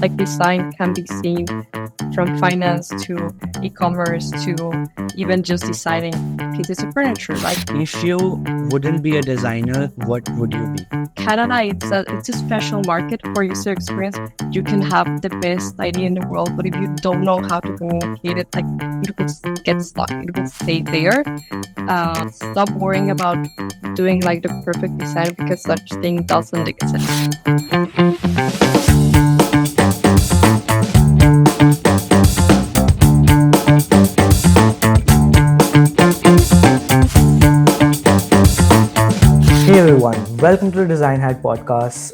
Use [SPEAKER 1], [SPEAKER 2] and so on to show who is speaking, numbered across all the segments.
[SPEAKER 1] Like design can be seen from finance to e-commerce to even just designing pieces of furniture. Like
[SPEAKER 2] If you wouldn't be a designer, what would you be?
[SPEAKER 1] Canada, it's a special market for user experience. You can have the best idea in the world, but if you don't know how to communicate it, like it will get stuck. It will stay there. Stop worrying about doing like the perfect design because such thing doesn't exist.
[SPEAKER 3] Hey everyone, welcome to the Design Hack podcast.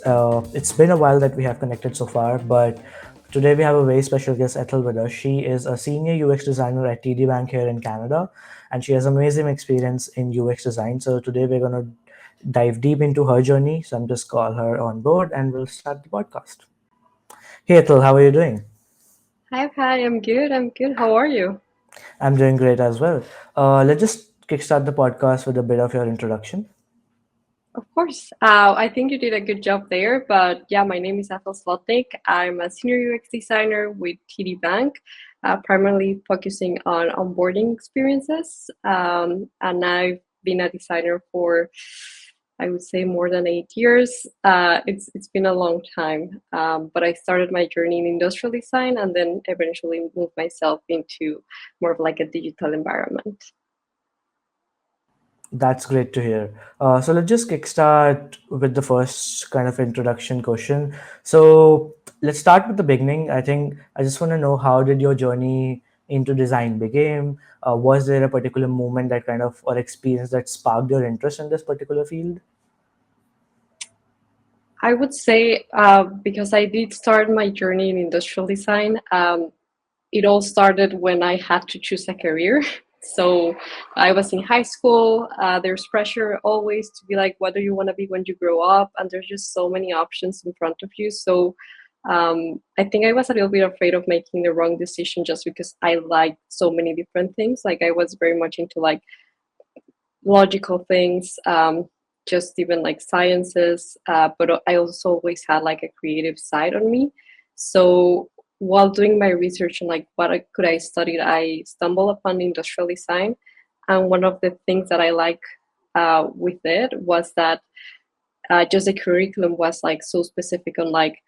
[SPEAKER 3] It's been a while that we have connected so far, but today we have a very special guest, Ethel, with us. She is a senior UX designer at TD Bank here in Canada, and she has amazing experience in UX design. So today we're going to dive deep into her journey. So I'm just call her on board, and we'll start the podcast. Hey Ethel, how are you doing?
[SPEAKER 1] Hi, I'm good. I'm good. How are you?
[SPEAKER 3] I'm doing great as well. Let's just kickstart the podcast with a bit of your introduction.
[SPEAKER 1] Of course. I think you did a good job there. But yeah, my name is Ethel Zlotnik. I'm a senior UX designer with TD Bank, primarily focusing on onboarding experiences. And I've been a designer for, I would say, more than 8 years. It's been a long time. But I started my journey in industrial design and then eventually moved myself into more of like a digital environment.
[SPEAKER 3] That's great to hear. So let's just kickstart with the first kind of introduction question. So let's start with the beginning. I think I just want to know, how did your journey into design begin? Was there a particular moment that kind of, or experience that sparked your interest in this particular field?
[SPEAKER 1] I would say because I did start my journey in industrial design, it all started when I had to choose a career. So I was in high school. There's pressure always to be like, what do you want to be when you grow up? And there's just so many options in front of you. So I think I was a little bit afraid of making the wrong decision just because I liked so many different things. Like I was very much into like logical things, just even like sciences. But I also always had like a creative side on me. So while doing my research on like could I study, I stumbled upon industrial design, and one of the things that I like with it was that just the curriculum was like so specific on like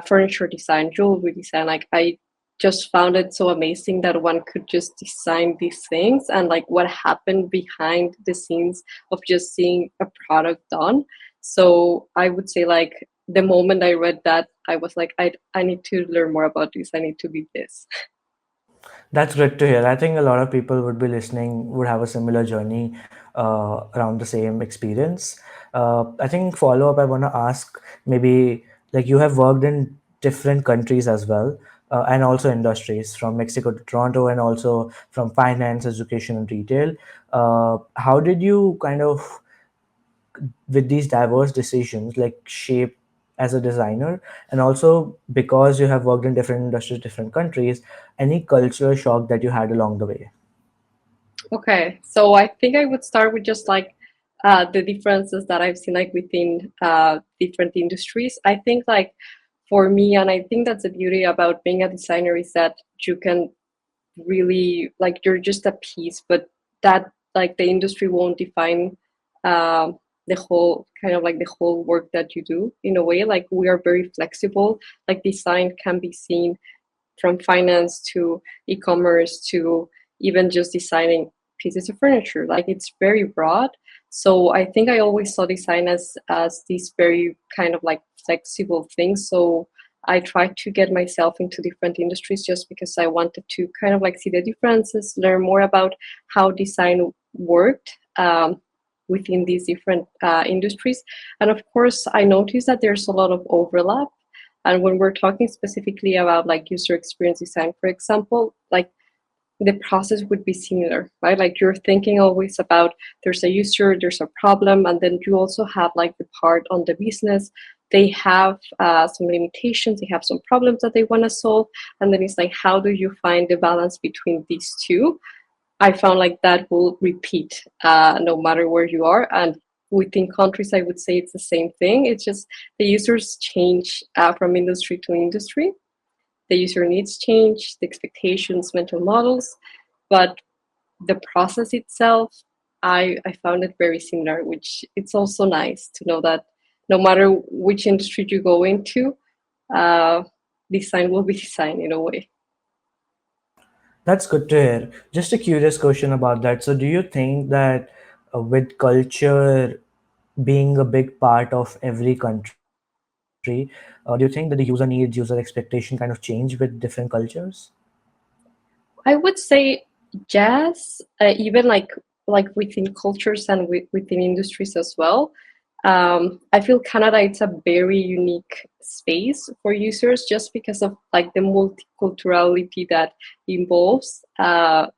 [SPEAKER 1] furniture design, jewelry design. Like I just found it so amazing that one could just design these things and like what happened behind the scenes of just seeing a product done. So I would say like the moment I read that, I was like, I need to learn more about this. I need to be this.
[SPEAKER 3] That's great to hear. I think a lot of people would be listening, would have a similar journey around the same experience. I think follow up, I want to ask, maybe, like, you have worked in different countries as well, and also industries from Mexico to Toronto, and also from finance, education, and retail. How did you kind of, with these diverse decisions, like shape as a designer, and also because you have worked in different industries, different countries, any cultural shock that you had along the way?
[SPEAKER 1] Okay, so I think I would start with just like the differences that I've seen like within different industries. I think like for me, and I think that's the beauty about being a designer is that you can really like you're just a piece, but that like the industry won't define the whole kind of like the whole work that you do in a way. Like we are very flexible. Like design can be seen from finance to e-commerce to even just designing pieces of furniture. Like it's very broad. So I think I always saw design as this very kind of like flexible thing. So I tried to get myself into different industries just because I wanted to kind of like see the differences, learn more about how design worked within these different industries. And of course, I noticed that there's a lot of overlap. And when we're talking specifically about like user experience design, for example, like the process would be similar, right? Like you're thinking always about there's a user, there's a problem, and then you also have like the part on the business. They have some limitations, they have some problems that they want to solve, and then it's like, how do you find the balance between these two? I found like that will repeat no matter where you are. And within countries, I would say it's the same thing. It's just the users change from industry to industry. the user needs change, the expectations, mental models, but the process itself, I found it very similar, which it's also nice to know that no matter which industry you go into, uh, design will be design in a way.
[SPEAKER 3] That's good to hear. Just a curious question about that. So, do you think that with culture being a big part of every country, do you think that the user needs, user expectation kind of change with different cultures?
[SPEAKER 1] I would say yes, even like within cultures and within industries as well. I feel Canada it's a very unique space for users just because of like the multiculturality that involves.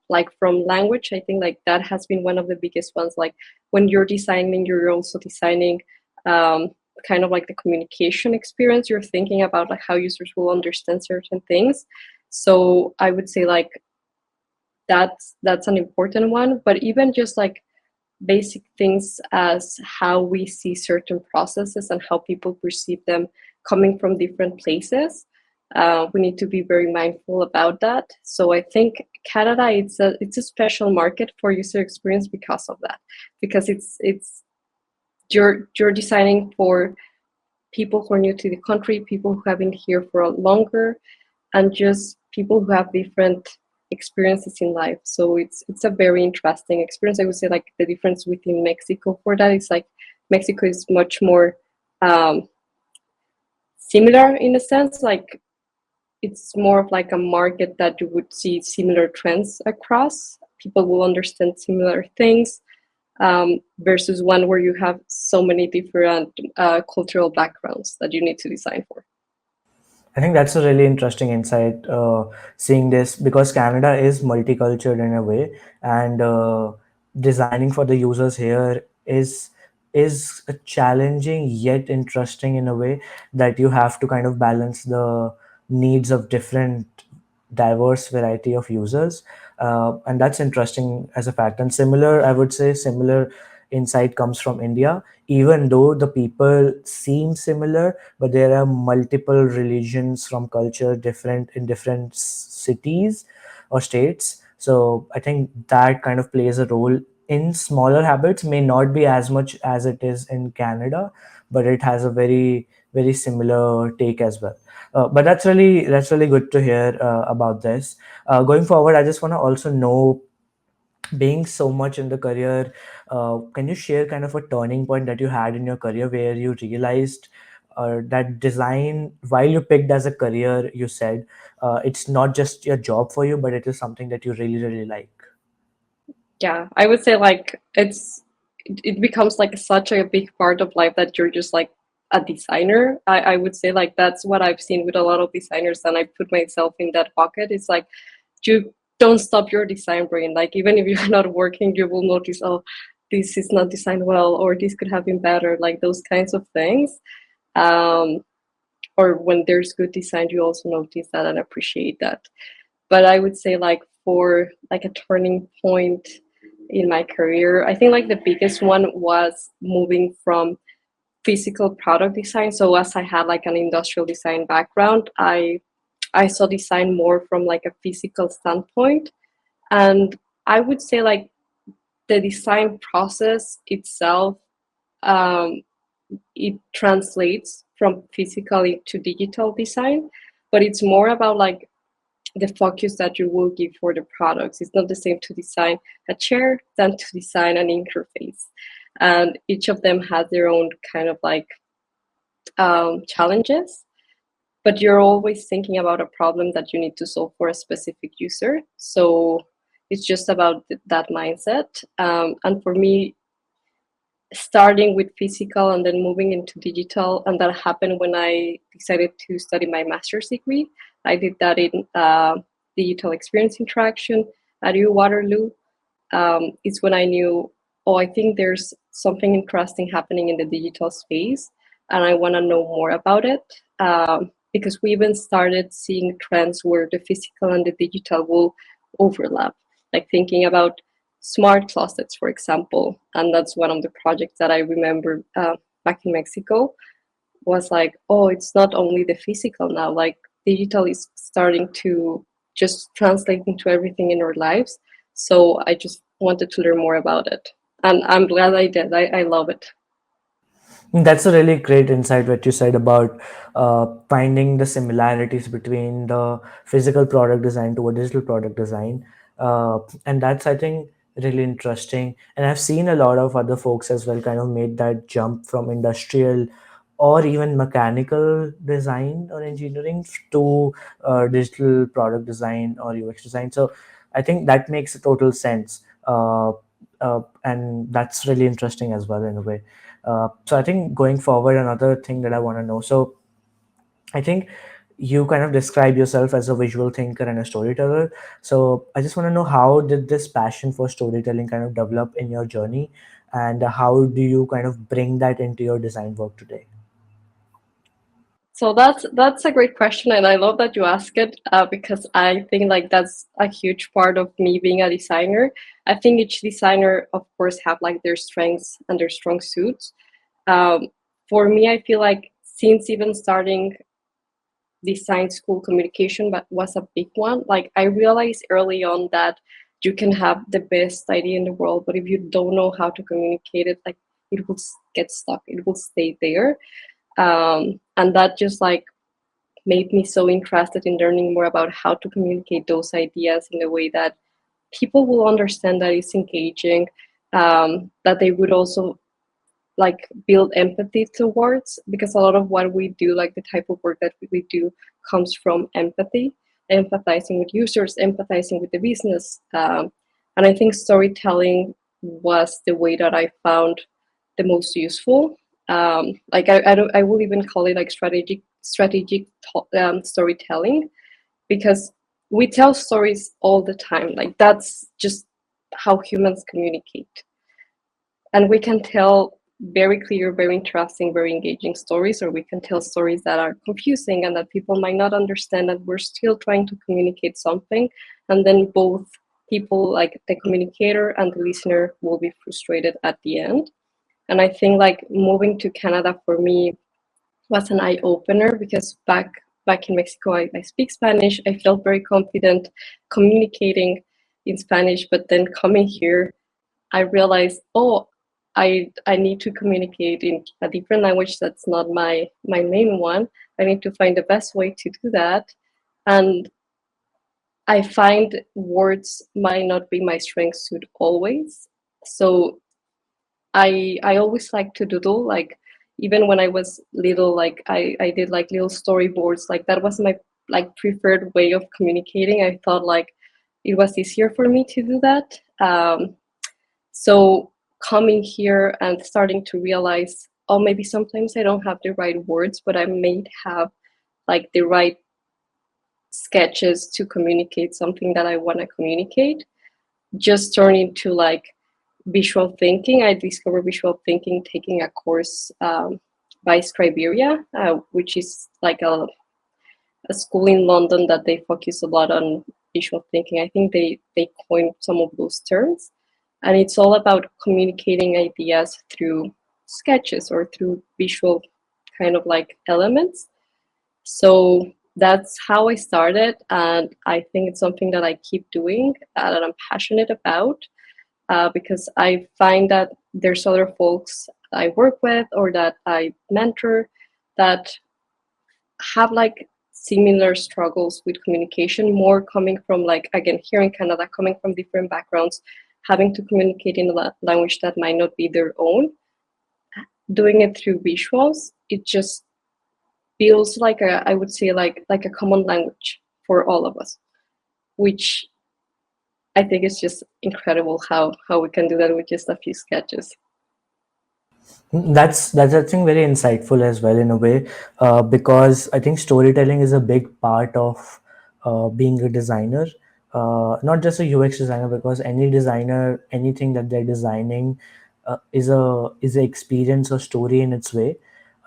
[SPEAKER 1] Like from language, I think like that has been one of the biggest ones. Like when you're designing, you're also designing um, kind of like the communication experience. You're thinking about like how users will understand certain things. So I would say like that's an important one, but even just like basic things as how we see certain processes and how people perceive them coming from different places, we need to be very mindful about that. So I think Canada it's a special market for user experience because of that, because it's you're designing for people who are new to the country, people who have been here for a longer, and just people who have different experiences in life. So it's a very interesting experience. I would say like the difference within Mexico for that is like Mexico is much more um, similar in a sense. Like it's more of like a market that you would see similar trends across. People will understand similar things versus one where you have so many different cultural backgrounds that you need to design for.
[SPEAKER 3] I think that's a really interesting insight, seeing this because Canada is multicultural in a way, and designing for the users here is a challenging yet interesting in a way that you have to kind of balance the needs of different diverse variety of users, and that's interesting as a fact. And similar, I would say, similar insight comes from India. Even though the people seem similar, but there are multiple religions from culture different in different cities or states. So I think that kind of plays a role in smaller habits, may not be as much as it is in Canada, but it has a very similar take as well. But that's really good to hear about this. Going forward, I just want to also know, being so much in the career, can you share kind of a turning point that you had in your career where you realized that design, while you picked as a career, you said it's not just your job for you, but it is something that you really like?
[SPEAKER 1] Yeah, I would say like it becomes like such a big part of life that you're just like a designer. I would say like that's what I've seen with a lot of designers, and I put myself in that pocket. It's like you don't stop your design brain. Like even if you're not working, you will notice, oh, this is not designed well, or this could have been better, like those kinds of things. Um, or when there's good design, you also notice that and appreciate that. But I would say like for like a turning point in my career, I think like the biggest one was moving from physical product design. So as I had like an industrial design background, I saw design more from like a physical standpoint. And I would say like the design process itself, um, it translates from physical to digital design, but it's more about like the focus that you will give for the products. It's not the same to design a chair than to design an interface. And each of them has their own kind of like challenges, but you're always thinking about a problem that you need to solve for a specific user. So it's just about that mindset. And for me, starting with physical and then moving into digital, and that happened when I decided to study my master's degree. I did that in digital experience interaction at U Waterloo. It's when I knew, oh, I think there's something interesting happening in the digital space, and I want to know more about it. Because we even started seeing trends where the physical and the digital will overlap, like thinking about smart closets, for example. And that's one of the projects that I remember back in Mexico was like, oh, it's not only the physical now. Like digital is starting to just translate into everything in our lives. So I just wanted to learn more about it. And I'm glad I did. I love it.
[SPEAKER 3] That's a really great insight what you said about finding the similarities between the physical product design to a digital product design. And that's, I think, really interesting. And I've seen a lot of other folks as well kind of made that jump from industrial or even mechanical design or engineering to digital product design or UX design. So I think that makes a total sense. And that's really interesting as well in a way. So I think going forward, another thing that I want to know. So I think you kind of describe yourself as a visual thinker and a storyteller. So I just want to know, how did this passion for storytelling kind of develop in your journey, and how do you kind of bring that into your design work today?
[SPEAKER 1] So that's a great question, and I love that you ask it because I think like that's a huge part of me being a designer. I think each designer, of course, have like their strengths and their strong suits. Um, for me, I feel like since even starting design school, communication but was a big one. Like I realized early on that you can have the best idea in the world, but if you don't know how to communicate it, like it will get stuck. It will stay there, and that just like made me so interested in learning more about how to communicate those ideas in a way that people will understand, that is engaging, that they would also like build empathy towards, because a lot of what we do, like the type of work that we do, comes from empathy, empathizing with users, empathizing with the business. And I think storytelling was the way that I found the most useful. Like I will even call it like strategic storytelling, because we tell stories all the time. Like that's just how humans communicate, and we can tell very clear, very interesting, very engaging stories, or we can tell stories that are confusing and that people might not understand, and we're still trying to communicate something. And then both people, like the communicator and the listener, will be frustrated at the end. And I think like moving to Canada for me was an eye opener, because back in Mexico, I speak Spanish. I felt very confident communicating in Spanish, but then coming here, I realized, oh, I need to communicate in a different language that's not my main one. I need to find the best way to do that. And I find words might not be my strength suit always. So I always like to doodle, like even when I was little, like I did like little storyboards. Like that was my like preferred way of communicating. I thought like it was easier for me to do that. So coming here and starting to realize, oh, maybe sometimes I don't have the right words, but I may have like the right sketches to communicate something that I want to communicate, just turn into like visual thinking. I discovered visual thinking taking a course by Scriberia, which is like a school in London that they focus a lot on visual thinking. I think they coined some of those terms, and it's all about communicating ideas through sketches or through visual kind of like elements. So that's how I started, and I think it's something that I keep doing, that I'm passionate about, because I find that there's other folks I work with or that I mentor that have like similar struggles with communication, more coming from like, again, here in Canada, coming from different backgrounds, having to communicate in a language that might not be their own, doing it through visuals. It just feels like a, I would say like a common language for all of us, which I think is just incredible how we can do that with just a few sketches.
[SPEAKER 3] That's I think very insightful as well in a way, because I think storytelling is a big part of being a designer, not just a UX designer, because any designer, anything that they're designing, is a experience or story in its way.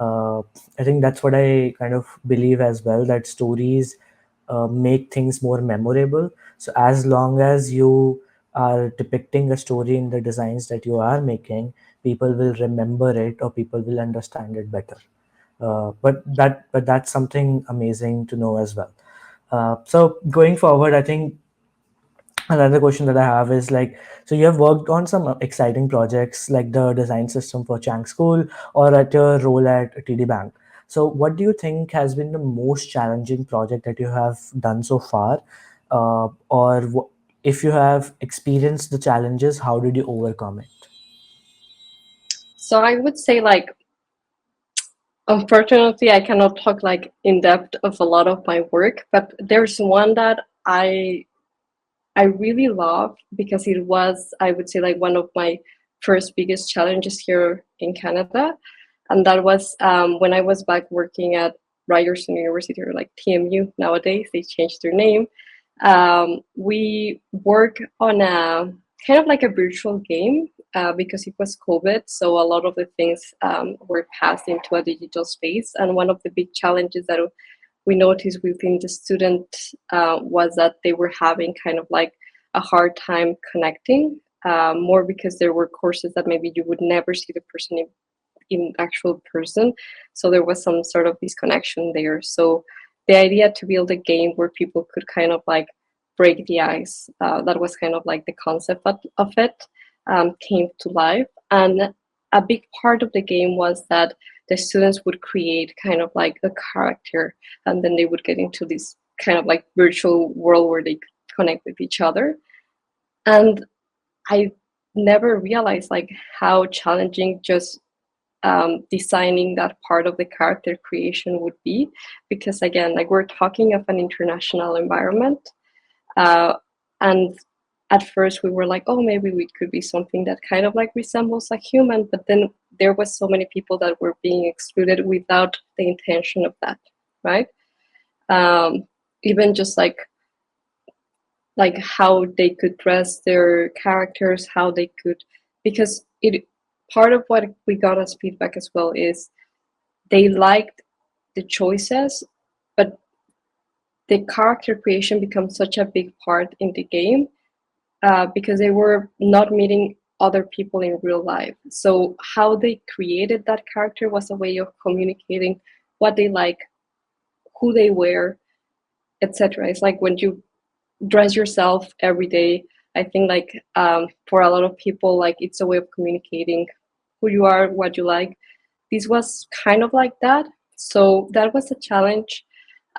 [SPEAKER 3] Uh, I think that's what I kind of believe as well, that stories make things more memorable. So as long as you are depicting a story in the designs that you are making, people will remember it or people will understand it better. But that's something amazing to know as well. So going forward, I think another question that I have is like, so you have worked on some exciting projects like the design system for Chang School or at your role at TD Bank. So what do you think has been the most challenging project that you have done so far? If you have experienced the challenges, how did you overcome it?
[SPEAKER 1] So I would say like, unfortunately, I cannot talk like in depth of a lot of my work, but there's one that I really love because it was, I would say, like one of my first biggest challenges here in Canada. And that was when I was back working at Ryerson University, or like TMU nowadays, they changed their name. We work on a kind of like a virtual game because it was COVID. So a lot of the things were passed into a digital space. And one of the big challenges that we noticed within the student was that they were having kind of like a hard time connecting, more because there were courses that maybe you would never see the person in actual person. So there was some sort of disconnection there. So the idea to build a game where people could kind of like break the ice, that was kind of like the concept of it, came to life. And a big part of the game was that the students would create kind of like a character, and then they would get into this kind of like virtual world where they could connect with each other. And I never realized like how challenging just designing that part of the character creation would be, because again, like we're talking of an international environment, uh, and at first we were like, oh, maybe we could be something that kind of like resembles a human, but then there was so many people that were being excluded without the intention of that, right? um, Even just like how they could dress their characters, how they could, because it, part of what we got as feedback as well is they liked the choices, but the character creation becomes such a big part in the game, because they were not meeting other people in real life. So how they created that character was a way of communicating what they like, who they were, etc. It's like when you dress yourself every day. I think like for a lot of people, like it's a way of communicating who you are, what you like. This was kind of like that. So that was a challenge.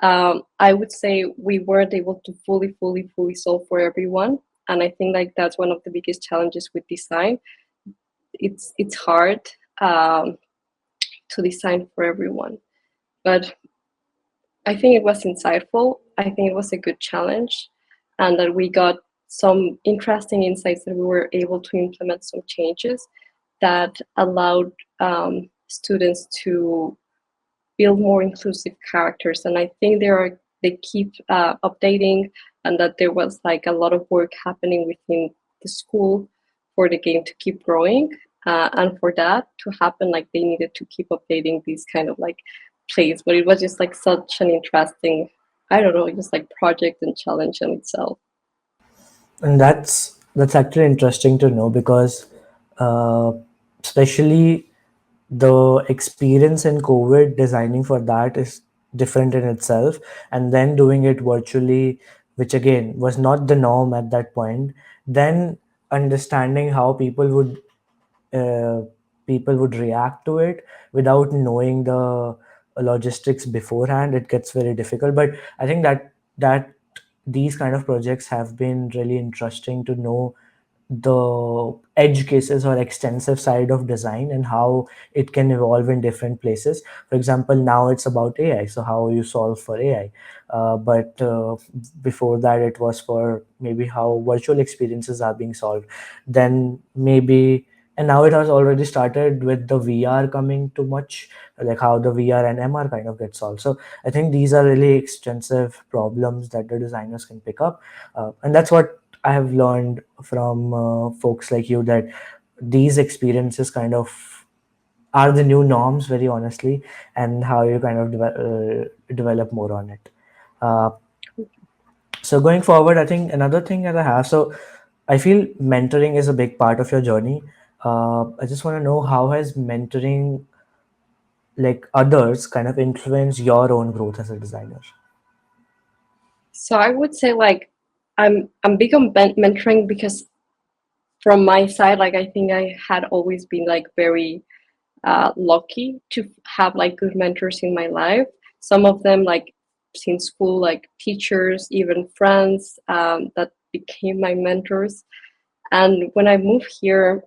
[SPEAKER 1] I would say we weren't able to fully solve for everyone. And I think like that's one of the biggest challenges with design. It's hard um, to design for everyone. But I think it was insightful. I think it was a good challenge, and that we got some interesting insights that we were able to implement some changes that allowed students to build more inclusive characters. And I think they keep updating, and that there was like a lot of work happening within the school for the game to keep growing. And for that to happen, like they needed to keep updating these kind of like plays. But it was just like such an interesting, I don't know, just like project and challenge in itself.
[SPEAKER 3] And that's actually interesting to know because uh, especially the experience in COVID designing for that is different in itself, and then doing it virtually, which again was not the norm at that point. Then understanding how uh, people would react to it without knowing the logistics beforehand, it gets very difficult. But I think that these kind of projects have been really interesting to know the edge cases or extensive side of design and how it can evolve in different places. For example, now it's about AI, so how you solve for AI. But before that, it was for maybe how virtual experiences are being solved. Then maybe, and now it has already started with the VR coming too much, like how the VR and MR kind of get solved. So I think these are really extensive problems that the designers can pick up, and that's what I have learned from folks like you, that these experiences kind of are the new norms, very honestly, and how you kind of develop more on it. Uh, so going forward, I think another thing that I have, so I feel mentoring is a big part of your journey. I just want to know, how has mentoring like others kind of influence your own growth as a designer?
[SPEAKER 1] So I would say like I'm big on mentoring because from my side, like I think I had always been like very lucky to have like good mentors in my life. Some of them like since school, like teachers, even friends that became my mentors. And when I moved here,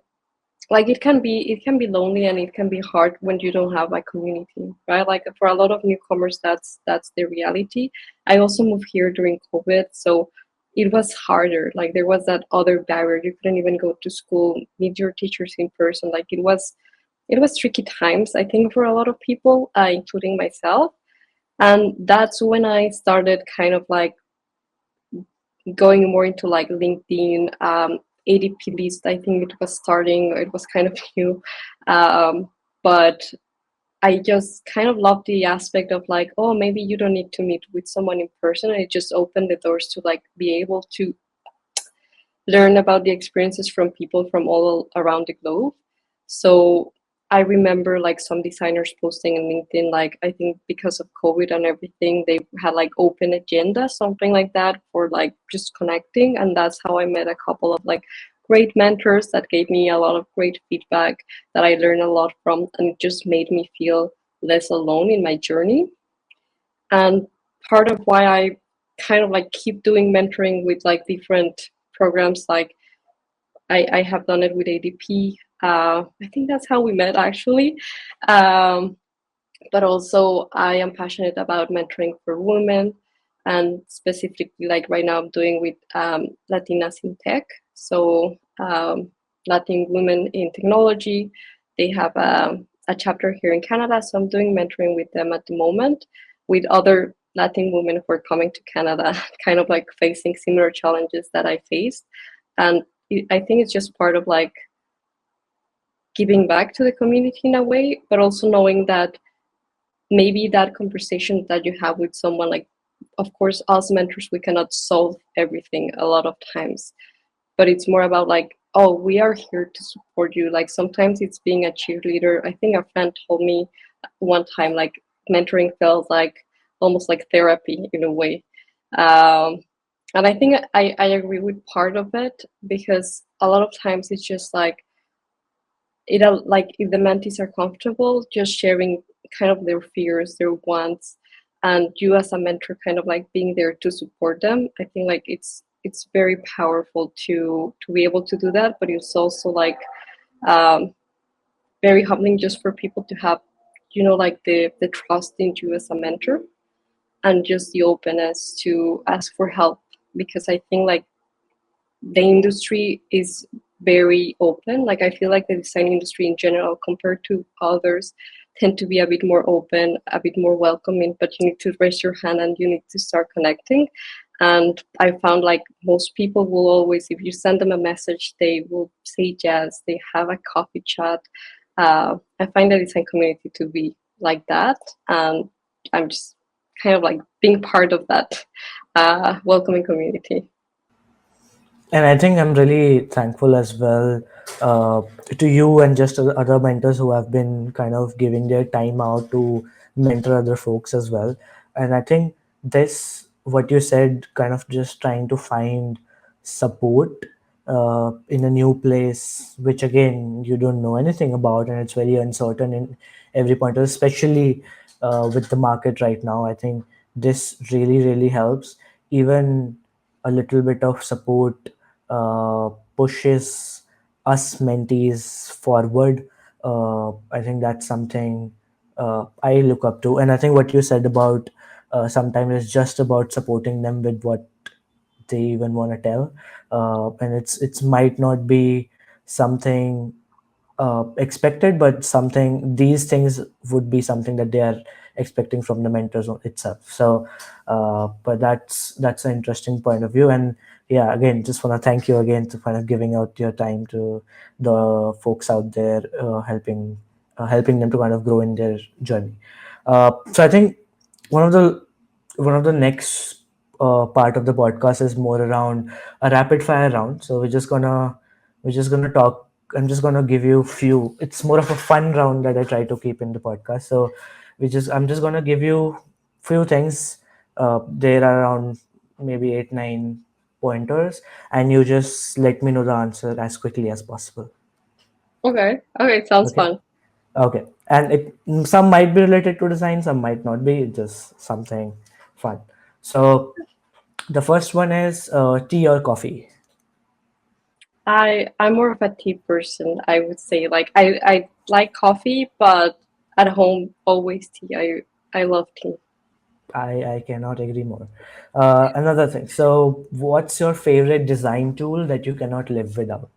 [SPEAKER 1] like it can be lonely and it can be hard when you don't have a community, right? Like for a lot of newcomers, that's the reality. I also moved here during COVID, so it was harder. Like there was that other barrier. You couldn't even go to school, meet your teachers in person. Like it was tricky times, I think, for a lot of people, including myself. And that's when I started kind of like going more into like LinkedIn, ADP list. I think it was starting, it was kind of new. But I just kind of love the aspect of like, oh, maybe you don't need to meet with someone in person. And it just opened the doors to like be able to learn about the experiences from people from all around the globe. So I remember like some designers posting on LinkedIn, like I think because of COVID and everything, they had like open agenda, something like that, for like just connecting. And that's how I met a couple of like great mentors that gave me a lot of great feedback that I learned a lot from, and it just made me feel less alone in my journey. And part of why I kind of like keep doing mentoring with like different programs, like I have done it with ADP. I think that's how we met actually. Um, but also I am passionate about mentoring for women, and specifically like right now I'm doing with Latinas in tech. So Latin women in technology, they have a chapter here in Canada. So I'm doing mentoring with them at the moment, with other Latin women who are coming to Canada, kind of like facing similar challenges that I faced. And I think it's just part of like giving back to the community in a way, but also knowing that maybe that conversation that you have with someone, like of course as mentors we cannot solve everything a lot of times, but it's more about like, oh, we are here to support you. Like sometimes it's being a cheerleader. I think a friend told me one time like mentoring felt like almost like therapy in a way. um, and I think I agree with part of it, because a lot of times it's just like it like if the mentees are comfortable just sharing kind of their fears, their wants, and you as a mentor kind of like being there to support them. I think like it's very powerful to be able to do that, but it's also like um, very humbling just for people to have, like the trust in you as a mentor, and just the openness to ask for help. Because I think like the industry is very open. Like I feel like the design industry in general, compared to others, tend to be a bit more open, a bit more welcoming. But you need to raise your hand and you need to start connecting. And I found like most people will always, if you send them a message, they will say yes. They have a coffee chat. I find the design community to be like that, and I'm just kind of like being part of that welcoming community.
[SPEAKER 3] And I think I'm really thankful as well uh, to you and just other mentors who have been kind of giving their time out to mentor other folks as well. And I think this, what you said, kind of just trying to find support in a new place, which again, you don't know anything about, and it's very uncertain in every point, especially with the market right now. I think this really, really helps. Even a little bit of support uh, pushes us mentees forward. I think that's something I look up to. And I think what you said about sometimes it's just about supporting them with what they even want to tell, and it's might not be something expected, but something, these things would be something that they are expecting from the mentors itself. So but that's an interesting point of view. And yeah, again, just want to thank you again to kind of giving out your time to the folks out there, helping them to kind of grow in their journey. So I think one of the one of the next part of the podcast is more around a rapid fire round. So we're just gonna talk I'm just gonna give you few. It's more of a fun round that I try to keep in the podcast. So I'm just gonna give you few things. There are around maybe 8 9 pointers, and you just let me know the answer as quickly as possible.
[SPEAKER 1] Okay. Okay. Sounds
[SPEAKER 3] Okay.
[SPEAKER 1] fun.
[SPEAKER 3] Okay. And some might be related to design, some might not be. Just something fun. So the first one is tea or coffee.
[SPEAKER 1] I'm more of a tea person. I would say like I like coffee, but at home always tea. I love tea.
[SPEAKER 3] I cannot agree more. Another thing. So, what's your favorite design tool that you cannot live without?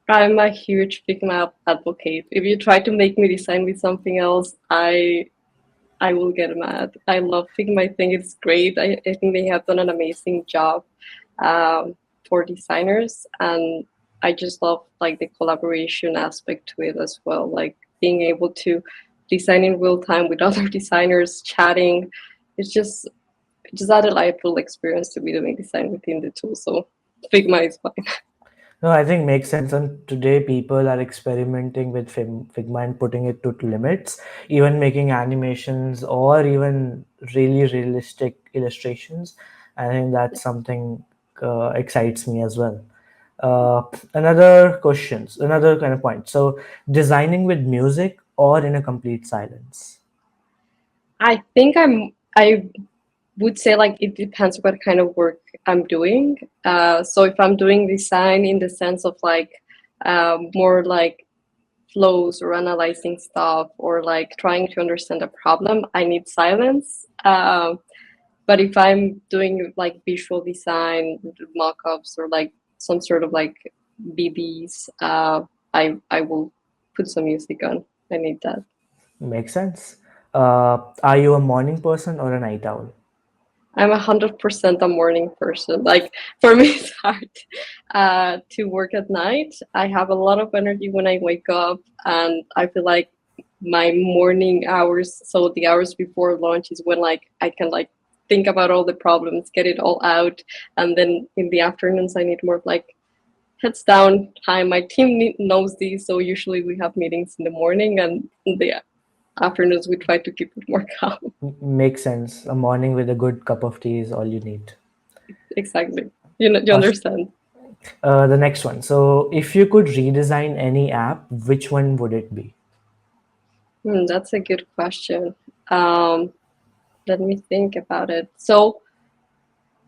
[SPEAKER 1] I'm a huge Figma advocate. If you try to make me design with something else, I will get mad. I love Figma. I think it's great. I think they have done an amazing job um, for designers, and I just love like the collaboration aspect to it as well. Like being able to design in real time with other designers, chatting. It's just a delightful experience to be doing design within the tool. So Figma is fine.
[SPEAKER 3] No, I think makes sense. And today, people are experimenting with Figma and putting it to limits, even making animations or even really realistic illustrations. I think that's something excites me as well. Uh, another kind of point. So, designing with music or in a complete silence.
[SPEAKER 1] I think I would say like it depends what kind of work I'm doing. So if I'm doing design in the sense of like more like flows or analyzing stuff or like trying to understand a problem, I need silence. But if I'm doing like visual design, mock-ups or like some sort of like BBs, I will put some music on. I need that.
[SPEAKER 3] Makes sense. Are you a morning person or a night owl?
[SPEAKER 1] I'm 100% a morning person. Like for me, it's hard to work at night. I have a lot of energy when I wake up, and I feel like my morning hours, so the hours before lunch, is when like I can like think about all the problems, get it all out, and then in the afternoons I need more of like heads down time. My team knows this, so usually we have meetings in the morning, and in the afternoons we try to keep it more calm.
[SPEAKER 3] Makes sense. A morning with a good cup of tea is all you need.
[SPEAKER 1] Exactly. You know, you
[SPEAKER 3] Awesome.
[SPEAKER 1] understand.
[SPEAKER 3] The next one. So, if you could redesign any app, which one would it be?
[SPEAKER 1] That's a good question. Um, Let me think about it. So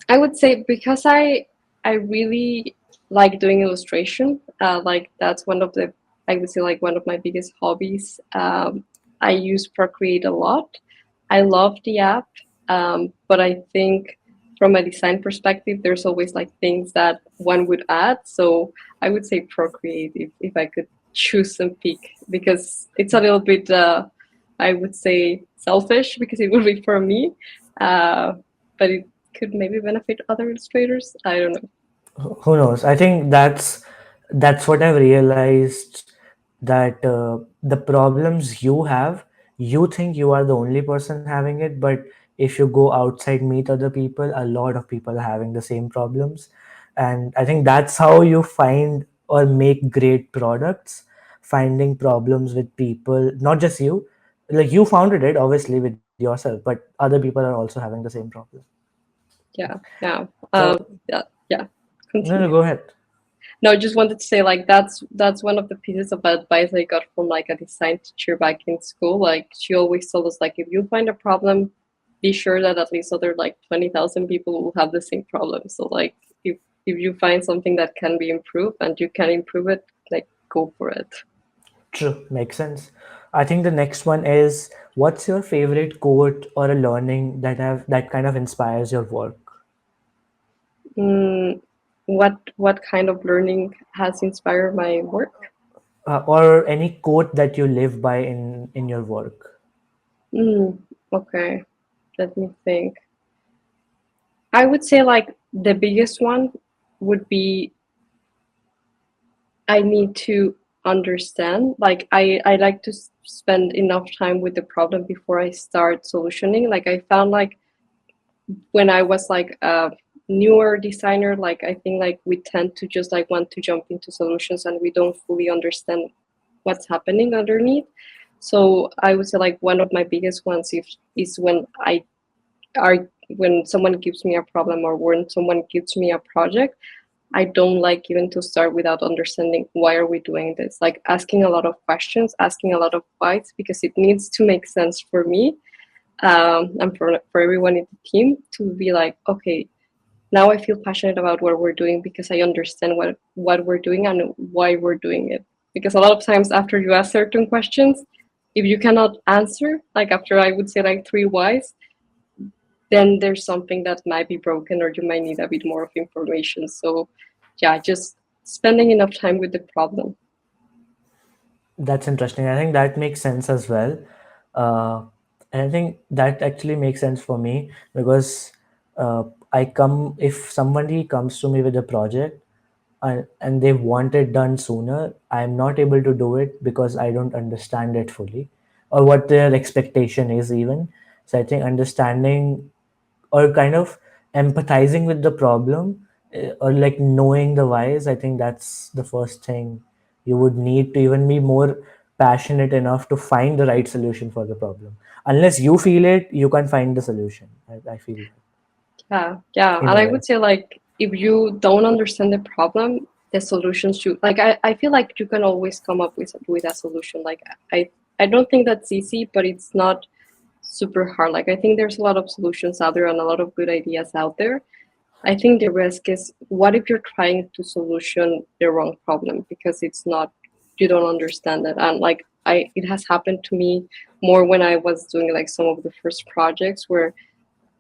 [SPEAKER 1] I would say because I really like doing illustration. Like that's one of the I would say like one of my biggest hobbies. I use Procreate a lot. I love the app, but I think from a design perspective, there's always like things that one would add. So I would say Procreate if I could choose and pick because it's a little bit I would say selfish because it would be for me, uh, but it could maybe benefit other illustrators. I don't know.
[SPEAKER 3] Who knows? I think that's what I've realized, that the problems you have, you think you are the only person having it, but if you go outside, meet other people, a lot of people are having the same problems. And I think that's how you find or make great products, finding problems with people, not just you. Like, you founded it obviously with yourself, but other people are also having the same problem.
[SPEAKER 1] Yeah, yeah,
[SPEAKER 3] So
[SPEAKER 1] yeah, yeah.
[SPEAKER 3] no, no,
[SPEAKER 1] Continue.
[SPEAKER 3] go ahead.
[SPEAKER 1] No, I just wanted to say like that's one of the pieces of advice I got from like a design teacher back in school. Like she always told us like if you find a problem, be sure that at least other like 20,000 people will have the same problem. So like if you find something that can be improved and you can improve it, like go for it.
[SPEAKER 3] True, makes sense. I think the next one is, what's your favorite quote or a learning that kind of inspires your work?
[SPEAKER 1] Mm, what kind of learning has inspired my work?
[SPEAKER 3] Or any quote that you live by in your work?
[SPEAKER 1] Mm, okay, let me think. I would say like the biggest one would be I need to understand. Like I like to spend enough time with the problem before I start solutioning. Like I found like when I was like newer designer, like I think like we tend to just like want to jump into solutions and we don't fully understand what's happening underneath. So I would say like one of my biggest ones is when when someone gives me a problem or when someone gives me a project, I don't like even to start without understanding why are we doing this. Like asking a lot of questions, asking a lot of whys, because it needs to make sense for me, and for everyone in the team to be like, okay, now I feel passionate about what we're doing because I understand what we're doing and why we're doing it. Because a lot of times after you ask certain questions, if you cannot answer, like after I would say like three whys, then there's something that might be broken or you might need a bit more of information. So yeah, just spending enough time with the problem.
[SPEAKER 3] That's interesting. I think that makes sense as well. Uh, and I think that actually makes sense for me because uh, if somebody comes to me with a project and they want it done sooner, I'm not able to do it because I don't understand it fully or what their expectation is, even. So I think understanding or kind of empathizing with the problem, or like knowing the whys, I think that's the first thing you would need to even be more passionate enough to find the right solution for the problem. Unless you feel it, you can't find the solution. I feel that
[SPEAKER 1] Yeah,
[SPEAKER 3] in
[SPEAKER 1] and
[SPEAKER 3] a
[SPEAKER 1] I
[SPEAKER 3] way.
[SPEAKER 1] would say like if you don't understand the problem, the solutions should like I feel like you can always come up with a solution. Like I don't think that's easy, but it's not super hard. Like I think there's a lot of solutions out there and a lot of good ideas out there. I think the risk is what if you're trying to solution the wrong problem because it's not you don't understand it. And like it has happened to me more when I was doing like some of the first projects where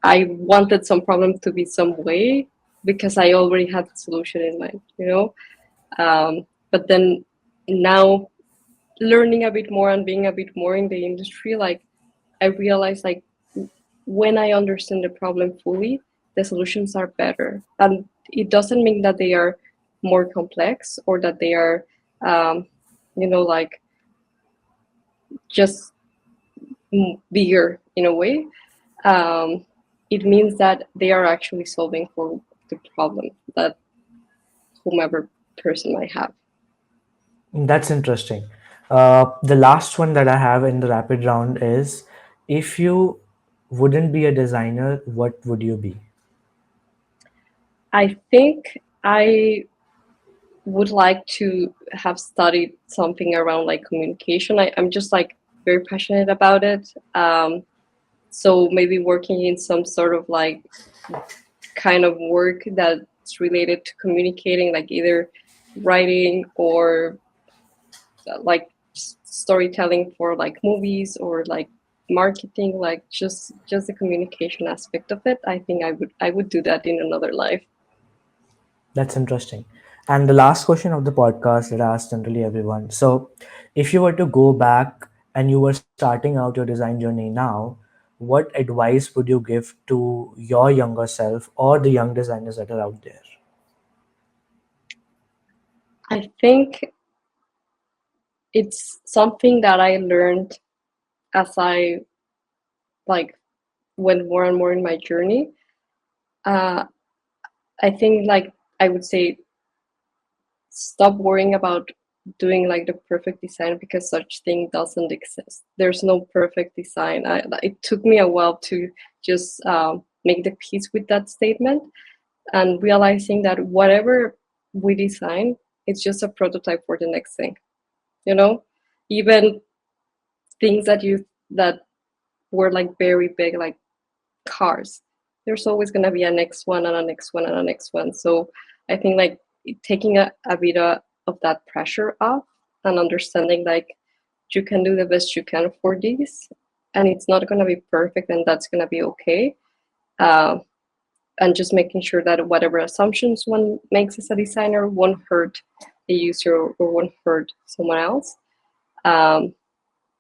[SPEAKER 1] I wanted some problem to be some way because I already had the solution in mind, you know? But then now learning a bit more and being a bit more in the industry, like I realized like when I understand the problem fully, the solutions are better. And it doesn't mean that they are more complex or that they are, um, like just bigger in a way. Um, it means that they are actually solving for the problem that whomever person might have.
[SPEAKER 3] That's interesting. The last one that I have in the rapid round is, if you wouldn't be a designer, what would you be?
[SPEAKER 1] I think I would like to have studied something around like communication. I'm just like very passionate about it. So maybe working in some sort of like kind of work that's related to communicating, like either writing or like storytelling for like movies or like marketing, like just the communication aspect of it. I think I would do that in another life.
[SPEAKER 3] That's interesting. And the last question of the podcast that I ask generally everyone. So, if you were to go back and you were starting out your design journey now, what advice would you give to your younger self or the young designers that are out there?
[SPEAKER 1] I think it's something that I learned as I like went more and more in my journey. uh, I think like I would say stop worrying about doing like the perfect design because such thing doesn't exist. There's no perfect design. It took me a while to just make the peace with that statement and realizing that whatever we design, it's just a prototype for the next thing. You know, even things that were like very big, like cars, there's always going to be a next one and a next one and a next one. So I think like taking a bit of that pressure off and understanding like you can do the best you can for these and it's not going to be perfect and that's going to be okay. uh, and just making sure that whatever assumptions one makes as a designer won't hurt the user or won't hurt someone else. um,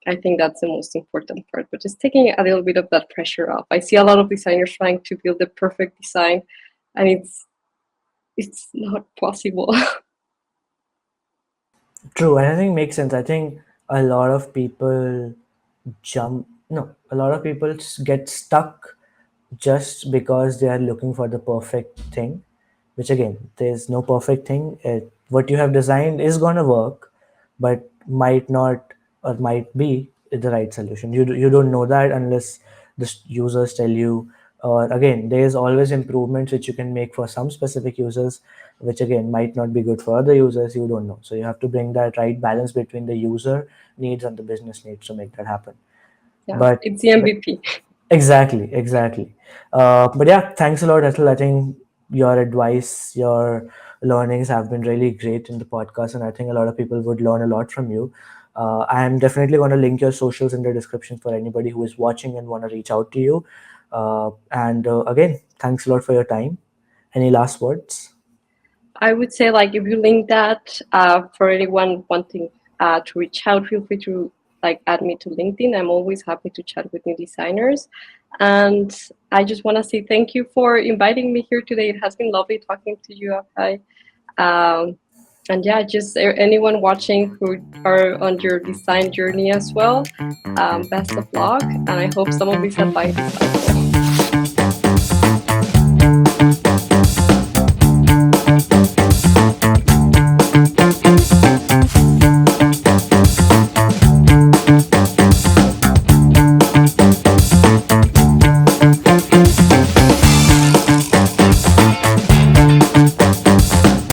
[SPEAKER 1] I think that's the most important part, but just taking a little bit of that pressure off. I see a lot of designers trying to build the perfect design, and it's not possible.
[SPEAKER 3] True, and I think makes sense. I think a lot of people a lot of people get stuck just because they are looking for the perfect thing, which again, there's no perfect thing. What you have designed is going to work, but might not or might be the right solution. You don't know that unless the users tell you. Or again, there is always improvements which you can make for some specific users, which again might not be good for other users. You don't know. So you have to bring that right balance between the user needs and the business needs to make that happen.
[SPEAKER 1] Yeah,
[SPEAKER 3] But
[SPEAKER 1] it's the MVP.
[SPEAKER 3] exactly, exactly. But yeah, thanks a lot, Ethel. I think your advice, your learnings have been really great in the podcast, and I think a lot of people would learn a lot from you. I am definitely going to link your socials in the description for anybody who is watching and want to reach out to you. And again, thanks a lot for your time. Any last words?
[SPEAKER 1] I would say, like, if you link that for anyone wanting to reach out, feel free to like add me to LinkedIn. I'm always happy to chat with new designers. And I just want to say thank you for inviting me here today. It has been lovely talking to you, Akai. And yeah, just anyone watching who are on your design journey as well, best of luck. And I hope some of this advice is helpful.